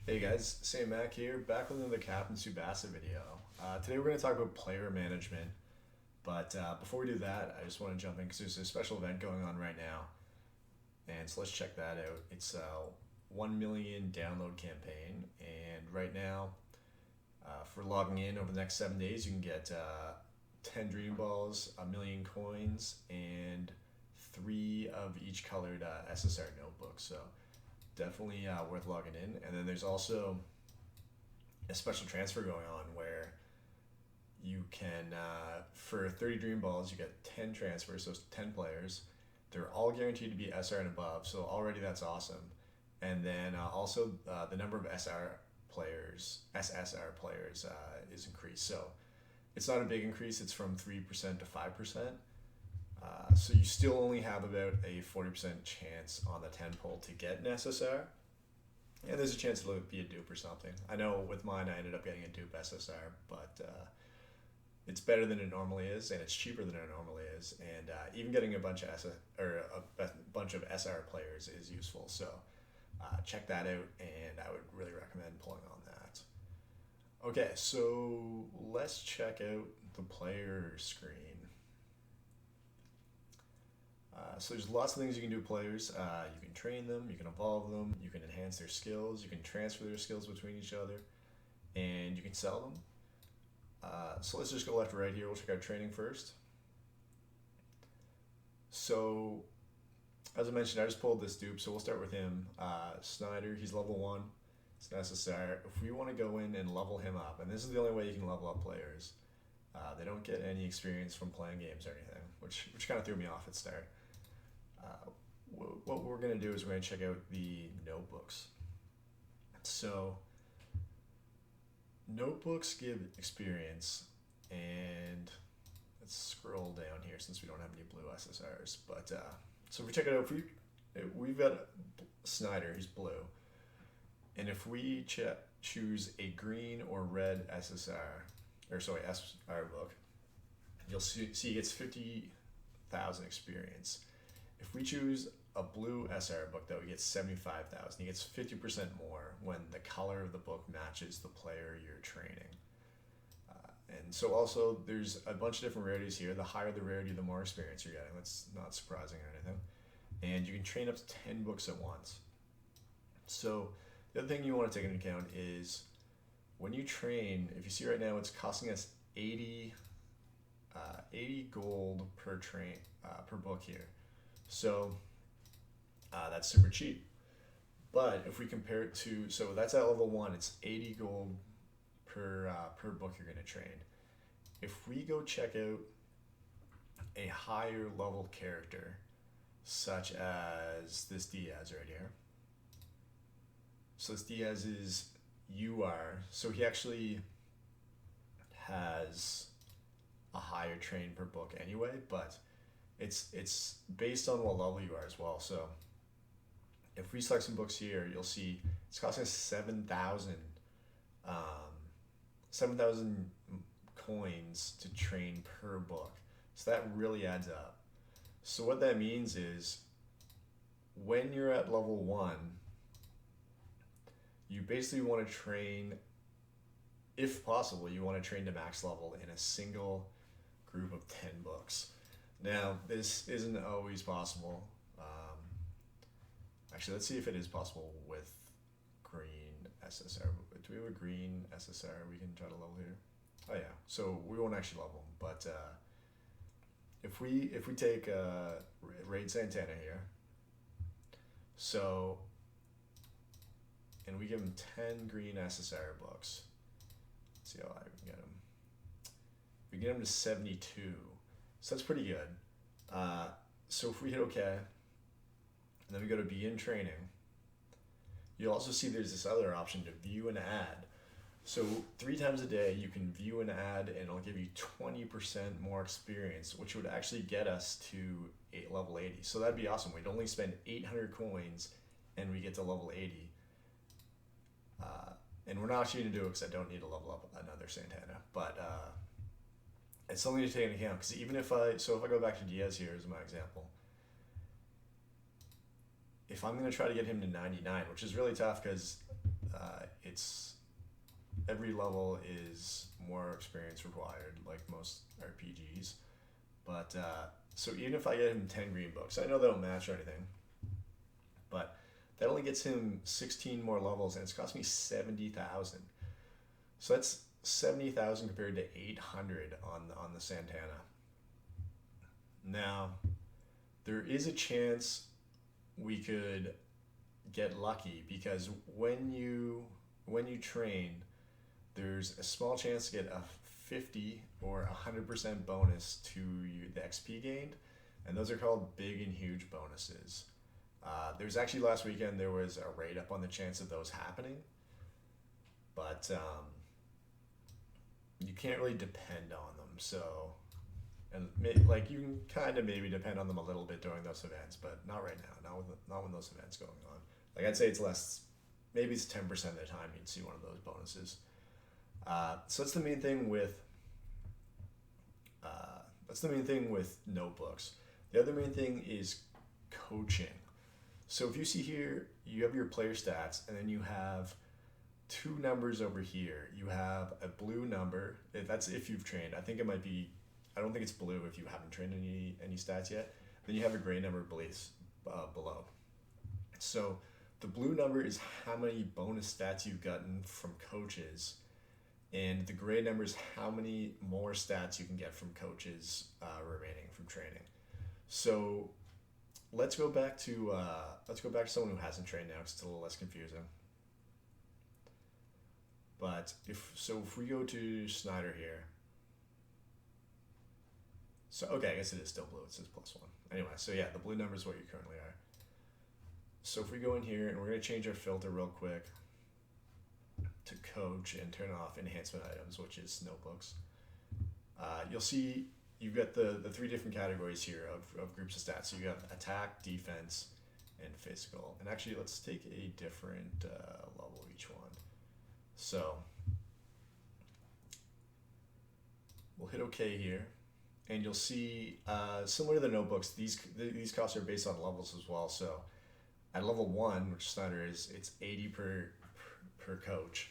Hey guys, Sam Mac here, back with another Capt and Tsubasa video. Today we're going to talk about player management, but before we do that, I just want to jump in because there's a special event going on right now, and so let's check that out. It's a 1 million download campaign, and right now, for logging in over the next 7 days, you can get 10 Dream Balls, a million coins, and three of each colored SSR notebooks. So definitely worth logging in. And then there's also a special transfer going on where you can, for 30 Dream Balls, you get 10 transfers, so 10 players. They're all guaranteed to be SR and above, so already that's awesome. And then also the number of SSR players is increased. So it's not a big increase, it's from 3% to 5%. So you still only have about a 40% chance on the 10 pull to get an SSR. And there's a chance it'll be a dupe or something. I know with mine I ended up getting a dupe SSR, but it's better than it normally is, and it's cheaper than it normally is. And even getting a bunch of a bunch of SR players is useful. So check that out, and I would really recommend pulling on that. Okay, so let's check out the player screen. So there's lots of things you can do with players. You can train them, you can evolve them, you can enhance their skills, you can transfer their skills between each other, and you can sell them. So let's just go left to right here. We'll check out training first. So as I mentioned, I just pulled this dupe, so we'll start with him. Snyder, he's level 1. It's necessary. If we want to go in and level him up, and this is the only way you can level up players, they don't get any experience from playing games or anything, which kind of threw me off at start. What we're going to do is we're going to check out the notebooks. So notebooks give experience, and let's scroll down here since we don't have any blue SSRs. But so if we check it out, we've got Snyder, he's blue, and if we choose a green or red SR book, you'll see he gets 50,000 experience. If we choose a blue SR book, though, he gets 75,000. He gets 50% more when the color of the book matches the player you're training. And so also there's a bunch of different rarities here. The higher the rarity, the more experience you're getting. That's not surprising or anything. And you can train up to 10 books at once. So the other thing you want to take into account is when you train, if you see right now, it's costing us 80 gold per book here. So that's super cheap. But if we compare it to, so that's at level 1, it's 80 gold per book you're going to train. If we go check out a higher level character, such as this Diaz right here. So this Diaz is UR, so he actually has a higher train per book anyway, but it's based on what level you are as well. So if we select some books here, you'll see it's costing us 7,000 coins to train per book. So that really adds up. So what that means is when you're at level 1, you basically want to train, if possible, you want to train to max level in a single group of 10 books. Now, this isn't always possible. Actually, let's see if it is possible with green SSR. Do we have a green SSR we can try to level here? Oh yeah, so we won't actually level them, but if we take Raid Santana here, so, and we give him 10 green SSR books. Let's see how high we can get him. We get him to 72, so that's pretty good. So if we hit OK, and then we go to begin training, you'll also see there's this other option to view an ad. So 3 times a day you can view an ad, and it'll give you 20% more experience, which would actually get us to level 80. So that'd be awesome. We'd only spend 800 coins and we get to level 80. And we're not actually going to do it because I don't need to level up another Santana. But it's something to take into account, because even if I go back to Diaz here as my example, if I'm going to try to get him to 99, which is really tough because It's every level is more experience required, like most RPGs. But so even if I get him 10 green books, I know they don't match or anything, but that only gets him 16 more levels, and it's cost me 70,000. So that's 70,000 compared to 800 on the Santana. Now, there is a chance we could get lucky because when you train, there's a small chance to get a 50 or 100% bonus to the XP gained, and those are called big and huge bonuses. There's actually last weekend there was a rate up on the chance of those happening, but you can't really depend on them. So, and like you can kind of maybe depend on them a little bit during those events, but not right now. Not when those events going on. Like I'd say it's less. Maybe it's 10% of the time you'd see one of those bonuses. So that's the main thing with. That's the main thing with notebooks. The other main thing is coaching. So if you see here, you have your player stats, and then you have two numbers over here. You have a blue number. That's if you've trained. I think it might be. I don't think it's blue if you haven't trained any stats yet. Then you have a gray number below. So the blue number is how many bonus stats you've gotten from coaches, and the gray number is how many more stats you can get from coaches remaining from training. So let's go back to someone who hasn't trained now. 'Cause it's a little less confusing. But if we go to Snyder here. So okay, I guess it is still blue. It says +1. Anyway, so yeah, the blue number is what you currently are. So if we go in here and we're going to change our filter real quick to coach and turn off enhancement items, which is notebooks, you'll see you've got the three different categories here of groups of stats. So you have attack, defense, and physical. And actually, let's take a different level of each one. So we'll hit OK here. And you'll see, similar to the notebooks, these costs are based on levels as well. So at level 1, which Snyder is, it's 80 per coach.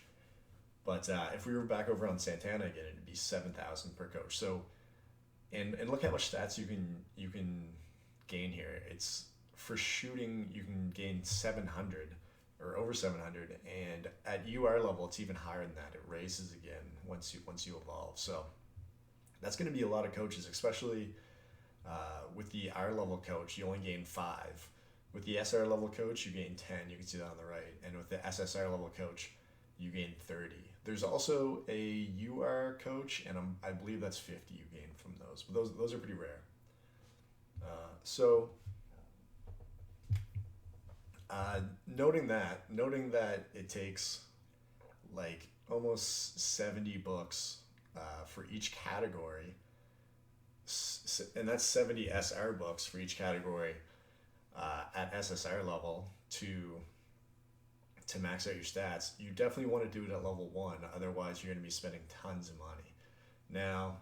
But if we were back over on Santana again, it'd be 7,000 per coach. So, and look how much stats you can gain here. It's for shooting, you can gain 700 or over 700, and at UR level, it's even higher than that. It raises again once you evolve. So that's going to be a lot of coaches, especially with the R level coach, you only gain 5. With the SR level coach, you gain 10. You can see that on the right. And with the SSR level coach, you gain 30. There's also a UR coach, and I believe that's 50 you gain from those. But those are pretty rare. Noting that it takes like almost 70 books for each category, and that's 70 SR books for each category at SSR level to max out your stats. You definitely want to do it at level 1, otherwise you're going to be spending tons of money. Now,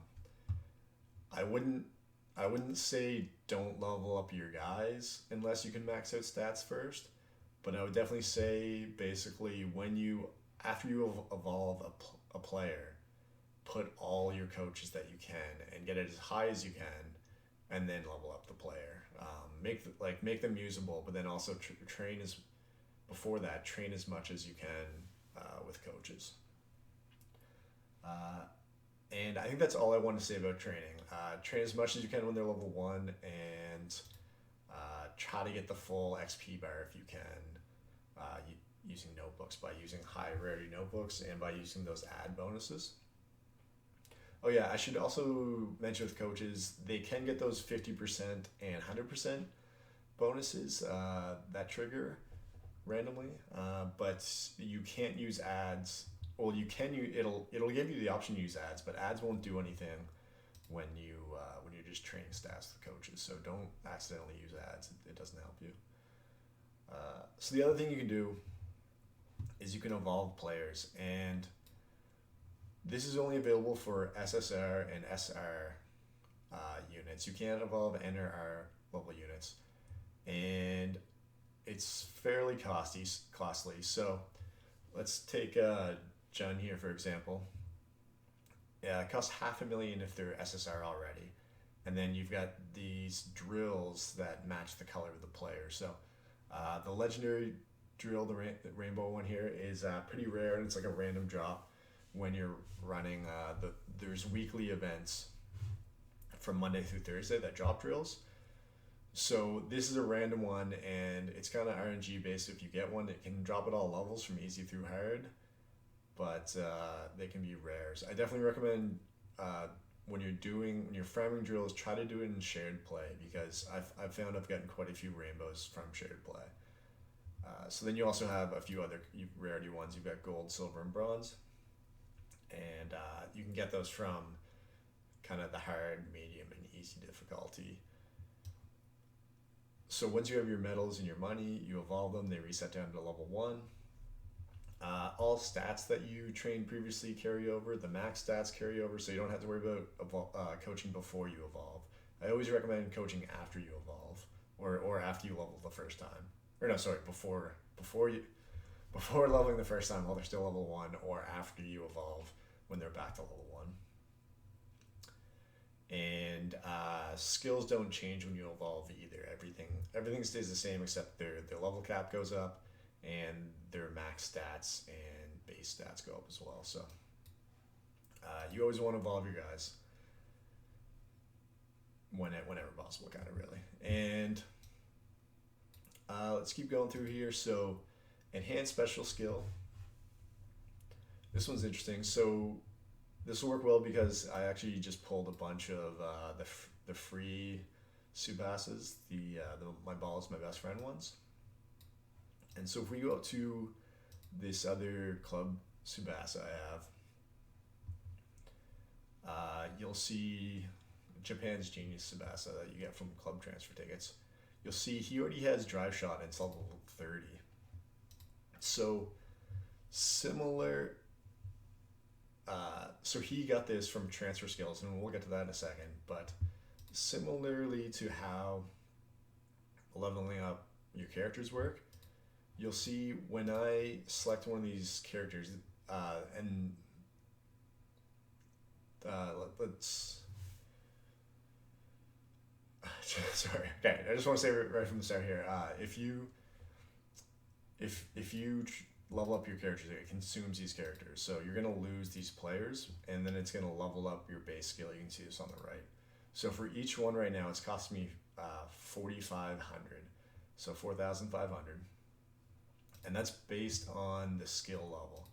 I wouldn't say don't level up your guys unless you can max out stats first, but I would definitely say basically after you evolve a player, put all your coaches that you can and get it as high as you can, and then level up the player. Make them usable, but then also train as much as you can with coaches. And I think that's all I want to say about training. Train as much as you can when they're level 1, and try to get the full XP bar if you can, using notebooks, by using high rarity notebooks and by using those ad bonuses. Oh yeah, I should also mention with coaches, they can get those 50% and 100% bonuses that trigger randomly, but you can't use ads. Well, you can use, it'll give you the option to use ads, but ads won't do anything when you're just training stats with coaches. So don't accidentally use ads. It doesn't help you. So the other thing you can do is you can evolve players, and this is only available for SSR and SR units. You can't evolve N or R level units, and it's fairly costly. So let's take Jun here for example. Yeah, it costs 500,000 if they're SSR already, and then you've got these drills that match the color of the player. So the legendary drill, the rainbow one here, is pretty rare, and it's like a random drop when you're running. There's weekly events from Monday through Thursday that drop drills. So this is a random one, and it's kind of RNG based. If you get one, it can drop at all levels from easy through hard, but they can be rares. I definitely recommend when you're farming drills, try to do it in shared play, because I've found I've gotten quite a few rainbows from shared play. So then you also have a few other rarity ones. You've got gold, silver, and bronze, and you can get those from kind of the hard, medium, and easy difficulty. So once you have your medals and your money, you evolve them. They reset down to level 1. All stats that you trained previously carry over. The max stats carry over, so you don't have to worry about coaching before you evolve. I always recommend coaching after you evolve, or after you level the first time. Or no, sorry, before leveling the first time while they're still level 1, or after you evolve when they're back to level 1. And skills don't change when you evolve either. Everything stays the same, except their level cap goes up, and their max stats and base stats go up as well. So you always want to evolve your guys whenever possible, kind of really. And let's keep going through here. So enhanced special skill. This one's interesting. So this will work well because I actually just pulled a bunch of the free Tsubasas, the my ball is my best friend ones. And so if we go up to this other club Tsubasa I have, you'll see Japan's Genius Tsubasa that you get from club transfer tickets. You'll see he already has drive shot and it's level 30. So similar. So he got this from transfer skills, and we'll get to that in a second. But similarly to how leveling up your characters work, you'll see when I select one of these characters, and let's. Sorry. Okay, I just want to say right from the start here, if you level up your characters, it consumes these characters. So you're going to lose these players, and then it's going to level up your base skill. You can see this on the right. So for each one right now, it's costing me 4,500. So 4,500. And that's based on the skill level.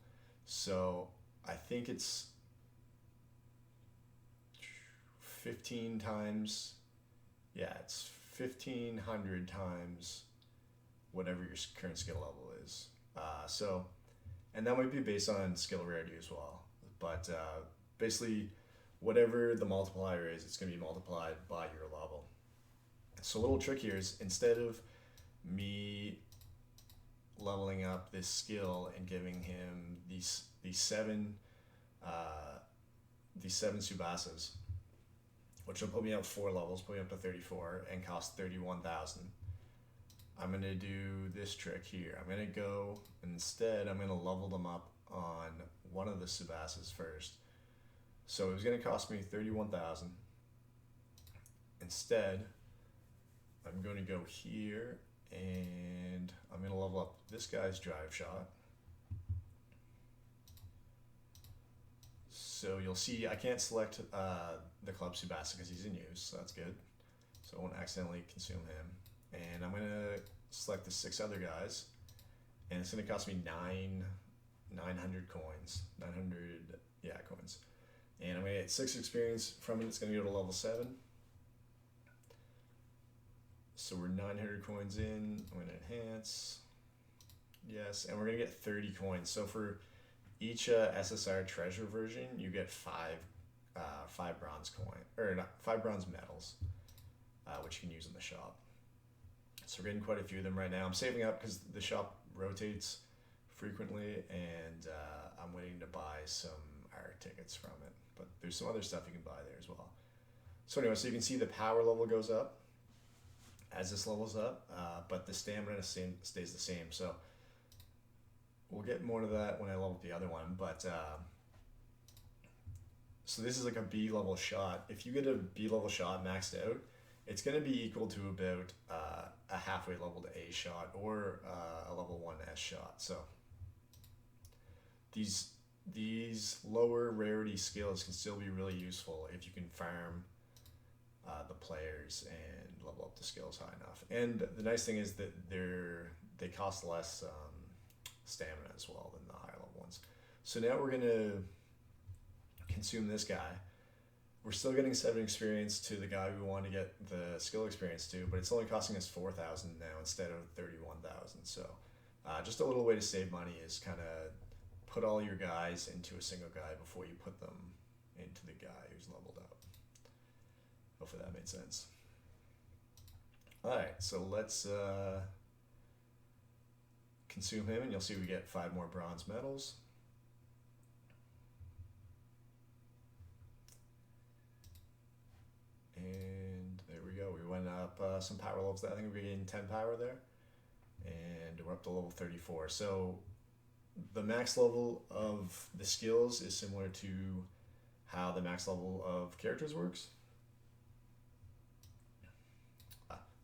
So I think it's 15 times, yeah, it's 1,500 times whatever your current skill level is. And that might be based on skill rarity as well. But basically, whatever the multiplier is, it's going to be multiplied by your level. So a little trick here is, instead of me leveling up this skill and giving him these seven Tsubasas, which will put me up 4 levels, put me up to 34, and cost 31,000. I'm going to do this trick here. I'm going to go, instead, I'm going to level them up on one of the Tsubasas first. So it was going to cost me 31,000. Instead, I'm going to go here, and I'm going to level up this guy's drive shot. So you'll see I can't select the club Tsubasa because he's in use, so that's good. So I won't accidentally consume him. And I'm going to select the 6 other guys, and it's going to cost me 900 coins. 900, coins. And I'm going to get 6 experience from it. It's going to go to level 7. So we're 900 coins in. I'm going to enhance. Yes, and we're going to get 30 coins. So for each SSR treasure version, you get 5 bronze coin, or not, 5 bronze medals, which you can use in the shop. So we're getting quite a few of them right now. I'm saving up because the shop rotates frequently, and I'm waiting to buy some art tickets from it. But there's some other stuff you can buy there as well. So anyway, so you can see the power level goes up as this levels up, but the stamina stays the same. So we'll get more to that when I level up the other one, but so this is like a B level shot. If you get a B level shot maxed out, it's going to be equal to about a halfway leveled A shot or a level 1 S shot. So these lower rarity skills can still be really useful if you can farm the players and level up the skills high enough. And the nice thing is that they cost less stamina as well than the higher level ones. So now we're gonna consume this guy. We're still getting 7 experience to the guy we want to get the skill experience to, but it's only costing us 4,000 now instead of 31,000. So just a little way to save money is kind of put all your guys into a single guy before you put them into the guy who's leveled up. Hopefully that made sense. Alright, so let's consume him, and you'll see we get 5 more bronze medals. And there we go. We went up some power levels. I think we're getting 10 power there. And we're up to level 34. So the max level of the skills is similar to how the max level of characters works.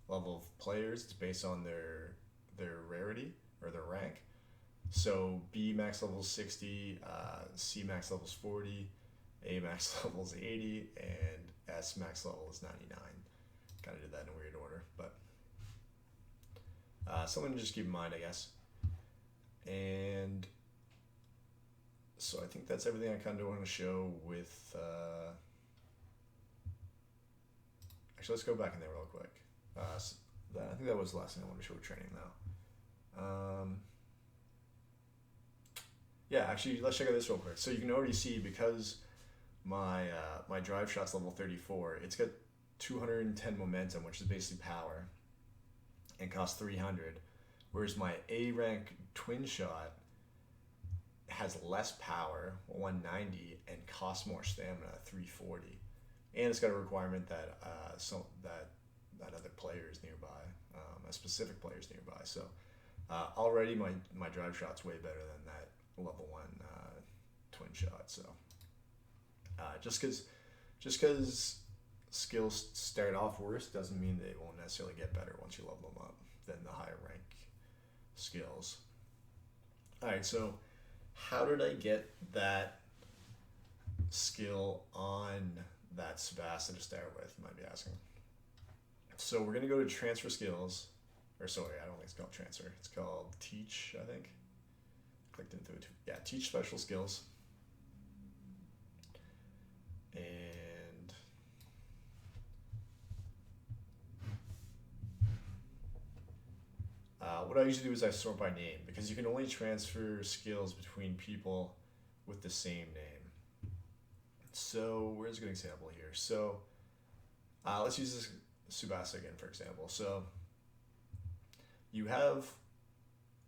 Level of players, it's based on their rarity or their rank. So B max level is 60, C max level is 40, A max level is 80, and S max level is 99. Kind of did that in a weird order, but something to just keep in mind, I guess. And so I think that's everything I kind of want to show with... Actually, let's go back in there real quick. So I think that was the last thing I wanted to show with training, though. Yeah, actually, let's check out this real quick. So you can already see, because my my drive shot's level 34, it's got 210 momentum, which is basically power, and costs 300. Whereas my A rank twin shot has less power, 190, and costs more stamina, 340. And it's got a requirement that that other player is nearby, a specific player is nearby. So already my drive shot's way better than that level 1 twin shot. So just because skills start off worse doesn't mean they won't necessarily get better once you level them up than the higher rank skills. Alright, so how did I get that skill on that Tsubasa to start with, you might be asking. So we're going to go to transfer skills, or sorry, I don't think it's called transfer, it's called teach, I think. Clicked into it. Yeah, teach special skills. And what I usually do is I sort by name, because you can only transfer skills between people with the same name. So where's a good example here? So let's use this Tsubasa again, for example. So you have,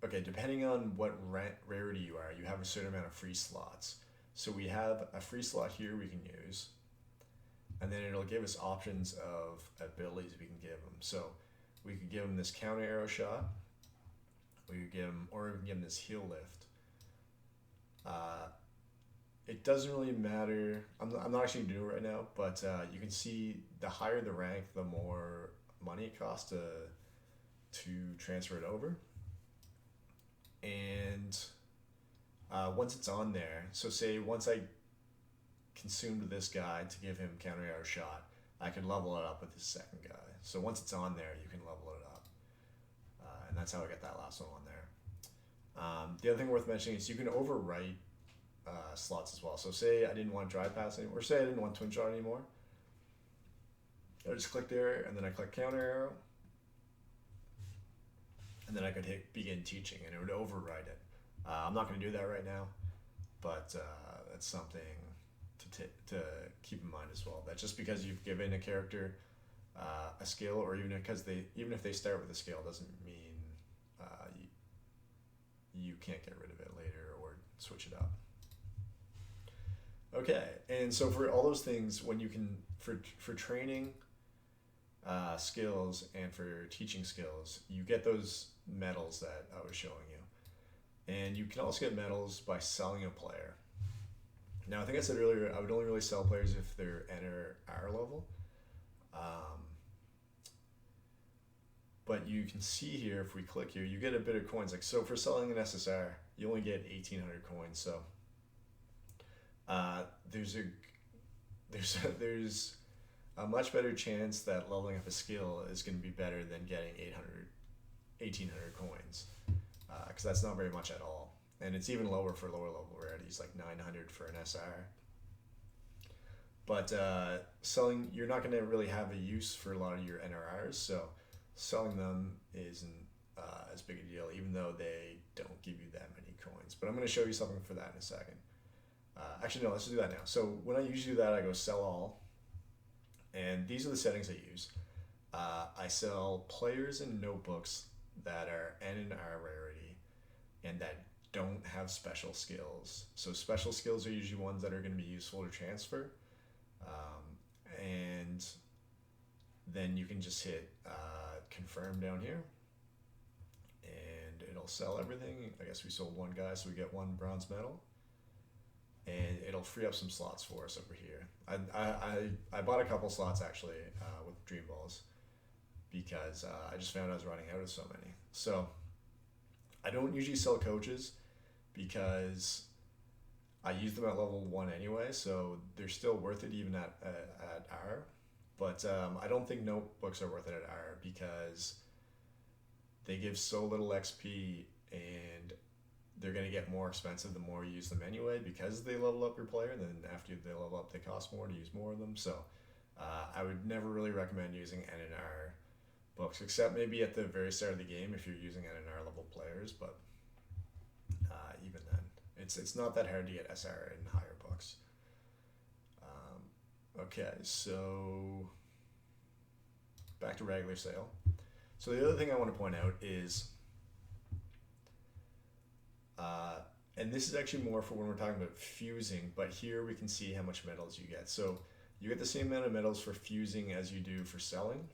okay, depending on what rarity you are, you have a certain amount of free slots. So we have a free slot here we can use, and then it'll give us options of abilities we can give him. So we could give him this counter arrow shot, we could give him, or we can give him this heal lift. It doesn't really matter. I'm not actually doing it right now, but you can see the higher the rank, the more money it costs to transfer it over. And once it's on there, so say once I consumed this guy to give him counter arrow shot, I can level it up with this second guy. So once it's on there, you can level it up. And that's how I got that last one on there. The other thing worth mentioning is you can overwrite slots as well. So say I didn't want drive pass anymore, or say I didn't want twin shot anymore. I just click there, and then I click counter arrow, and then I could hit begin teaching, and it would override it. I'm not going to do that right now, but that's something to keep in mind as well. That just because you've given a character a skill, or even if they start with a skill, doesn't mean you can't get rid of it later or switch it up. Okay, and so for all those things, when you can for training skills and for teaching skills, you get those medals that I was showing you. And you can also get medals by selling a player. Now, I think I said earlier, I would only really sell players if they're N or R level. Um, but you can see here, if we click here, you get a bit of coins. Like, so for selling an SSR, you only get 1,800 coins. So there's a much better chance that leveling up a skill is going to be better than getting 1,800 coins, because that's not very much at all. And it's even lower for lower level rarities, like 900 for an SR. But selling, you're not going to really have a use for a lot of your NRRs, so selling them isn't as big a deal, even though they don't give you that many coins. But I'm going to show you something for that in a second. Actually, no, let's just do that now. So when I usually do that, I go sell all. And these are the settings I use. I sell players and notebooks that are N and R rarity and that don't have special skills. So special skills are usually ones that are going to be useful to transfer. And then you can just hit confirm down here and it'll sell everything. I guess we sold one guy, so we get one bronze medal. And it'll free up some slots for us over here. I bought a couple slots actually with Dream Balls because I just found I was running out of so many. So I don't usually sell coaches because I use them at level 1 anyway, so they're still worth it even at R. But I don't think notebooks are worth it at R because they give so little XP and they're going to get more expensive the more you use them anyway because they level up your player, and then after they level up they cost more to use more of them. So I would never really recommend using N and R books, except maybe at the very start of the game if you're using N and R level players, but even then it's not that hard to get SR in higher books. Okay, so back to regular sale. So the other thing I want to point out is and this is actually more for when we're talking about fusing, but here we can see how much medals you get. So you get the same amount of medals for fusing as you do for selling.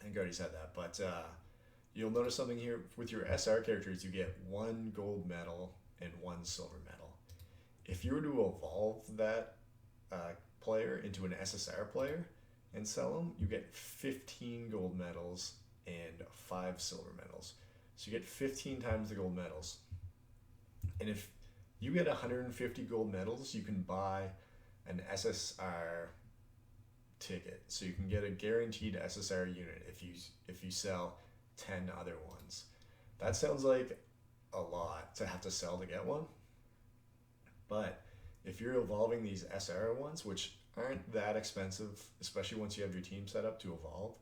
I think I already said that, but you'll notice something here with your SR characters. You get 1 gold medal and 1 silver medal. If you were to evolve that player into an SSR player and sell them, you get 15 gold medals and 5 silver medals. So you get 15 times the gold medals. And if you get 150 gold medals, you can buy an SSR ticket. So you can get a guaranteed SSR unit if you sell 10 other ones. That sounds like a lot to have to sell to get one. But if you're evolving these SR ones, which aren't that expensive, especially once you have your team set up to evolve,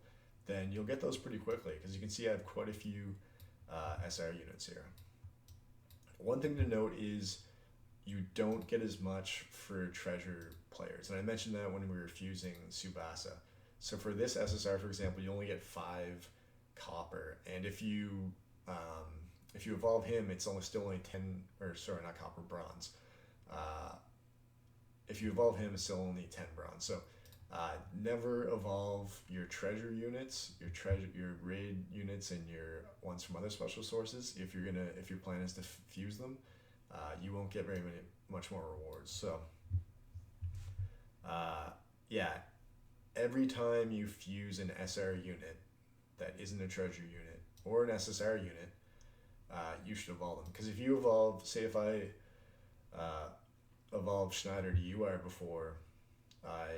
then you'll get those pretty quickly, because you can see I have quite a few SR units here. One thing to note is you don't get as much for treasure players, and I mentioned that when we were fusing Tsubasa. So for this SSR, for example, you only get 5 copper, and if you evolve him, it's still only 10, or sorry, not copper, bronze. If you evolve him, it's still only 10 bronze. So never evolve your treasure units, your raid units, and your ones from other special sources. If your plan is to fuse them, you won't get much more rewards. So yeah, every time you fuse an SR unit that isn't a treasure unit or an SSR unit, you should evolve them. Because if you evolve, say if I evolved Schneider to UR before I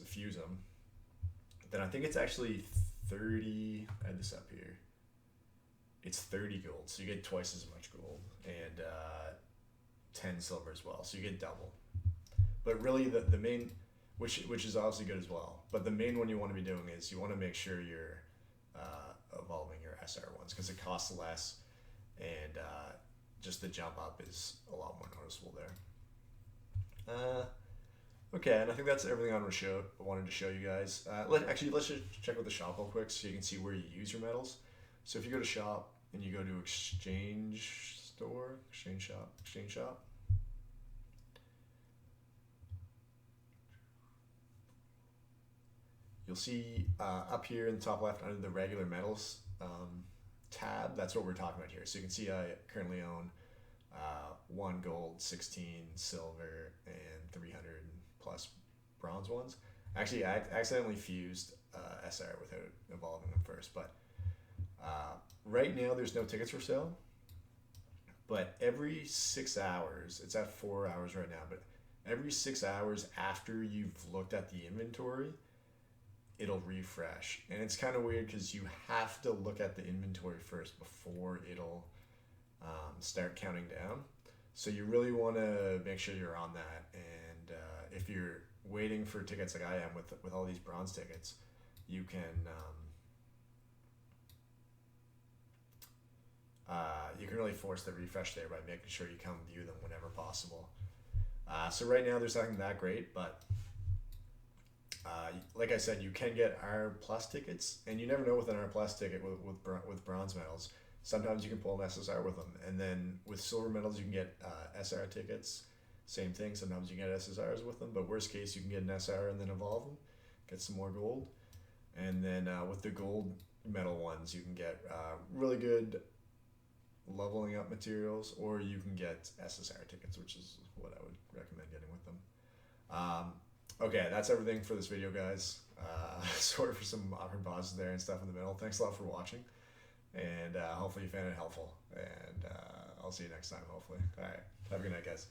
fuse them, then I think it's actually 30. I had this up here. It's 30 gold, so you get twice as much gold, and 10 silver as well, so you get double. But really, the main, which is obviously good as well, but the main one you want to be doing is you want to make sure you're evolving your SR ones, because it costs less, and just the jump up is a lot more noticeable there. Okay, and I think that's everything I wanted to show you guys. Let's just check out the shop real quick so you can see where you use your medals. So if you go to shop and you go to exchange shop, you'll you'll see up here in the top left under the regular medals tab, that's what we're talking about here. So you can see I currently own 1 gold, 16 silver, and 300 plus bronze ones. Actually, I accidentally fused SR without evolving them first, but right now there's no tickets for sale. But every 6 hours, it's at 4 hours right now, but every 6 hours after you've looked at the inventory, it'll refresh. And it's kind of weird because you have to look at the inventory first before it'll start counting down. So you really want to make sure you're on that. And if you're waiting for tickets like I am with all these bronze tickets, you can really force the refresh there by making sure you come view them whenever possible. So right now there's nothing that great, but like I said, you can get R plus tickets, and you never know with an R plus ticket with bronze medals. Sometimes you can pull an SSR with them, and then with silver medals you can get SR tickets. Same thing. Sometimes you can get SSRs with them, but worst case you can get an SR and then evolve them, get some more gold, and then with the gold medal ones you can get really good leveling up materials, or you can get SSR tickets, which is what I would recommend getting with them. Okay, that's everything for this video, guys. Sorry for some awkward pauses there and stuff in the middle. Thanks a lot for watching, and hopefully you found it helpful, and I'll see you next time, hopefully. All right, have a good night, guys.